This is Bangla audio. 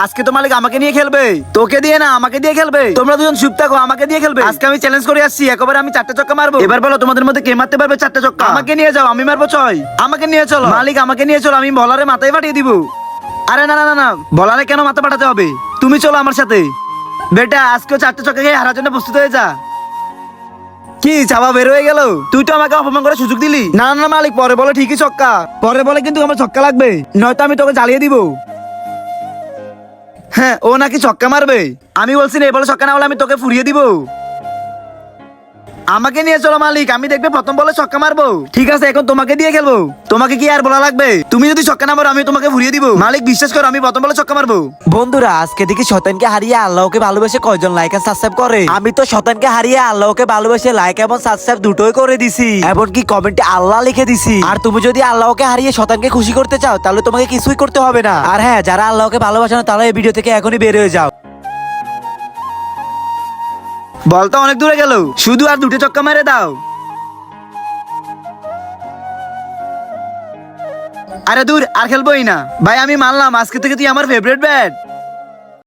আজকে তো মালিক আমাকে নিয়ে খেলবে, তোকে দিয়ে না, আমাকে দিয়ে খেলবে। তোমরা দুজন চুপ থাকো, আমাকে দিয়ে খেলবে। আজকে আমি চ্যালেঞ্জ করে আসছি, একবারে আমি 4টা ছক্কা মারবো। এবার বলো তোমাদের মধ্যে কে মারতে পারবে 4টা ছক্কা? আমাকে নিয়ে যাও, আমি মারবো 6। আমাকে নিয়ে চলো মালিক, আমাকে নিয়ে চলো, আমি বলারে মাথায় ফাটিয়ে দিব। আরে না না না না, বলারে কেন মাথা পাঠাতে হবে? তুমি চলো আমার সাথে। বেটা আজকেও 4টা ছক্কা খেয়ে হারার জন্য প্রস্তুত হয়ে যা। কি চাওয়া বের হয়ে গেল? তুই তো আমাকে অপমান করার সুযোগ দিলি। না না মালিক, পরে বলে ঠিকই ছক্কা, পরে বলে কিন্তু আমার ছক্কা লাগবে, নয়তো আমি তোকে জ্বালিয়ে দিব। হ্যাঁ, ও নাকি ছক্কা মারবে। আমি বলছি না, এই বলে ছক্কা না হলে আমি তোকে ফুরিয়ে দিব। আমাকে নিয়ে চলো মালিক, আমি দেখবে প্রথম বলে ছক্কা মারবো। ঠিক আছে, এখন তোমাকে দিয়ে খেলবো। তোমাকে কি আর বলা লাগবে? তুমি যদি ছক্কা না মারো আমি তোমাকে ফুরিয়ে দিব। মালিক বিশ্বাস করো, আমি প্রথম বলে ছক্কা মারবো। বন্ধুরা, আজকে দেখি শয়তানকে হারিয়ে আল্লাহকে ভালোবেসে কয়জন লাইক আর সাবস্ক্রাইব করে। আমি তো শয়তানকে হারিয়ে আল্লাহকে ভালোবেসে লাইক এবং সাবস্ক্রাইব দুটোই করে দিছি, এমনকি কমেন্টে আল্লাহ লিখে দিছি। আর তুমি যদি আল্লাহকে হারিয়ে শয়তানকে খুশি করতে চাও, তাহলে তোমাকে কিছুই করতে হবে না। আর হ্যাঁ, যারা আল্লাহকে ভালোবাসে না, তারা এই ভিডিও থেকে এখনই বের হয়ে যাও। বলতো অনেক দূরে গেল, শুধু আর 2টা ছক্কা মেরে দাও। আরে দূর, আর খেলবোই না ভাই, আমি মানলাম আজকে থেকে তুই আমার ফেভারিট ব্যাট।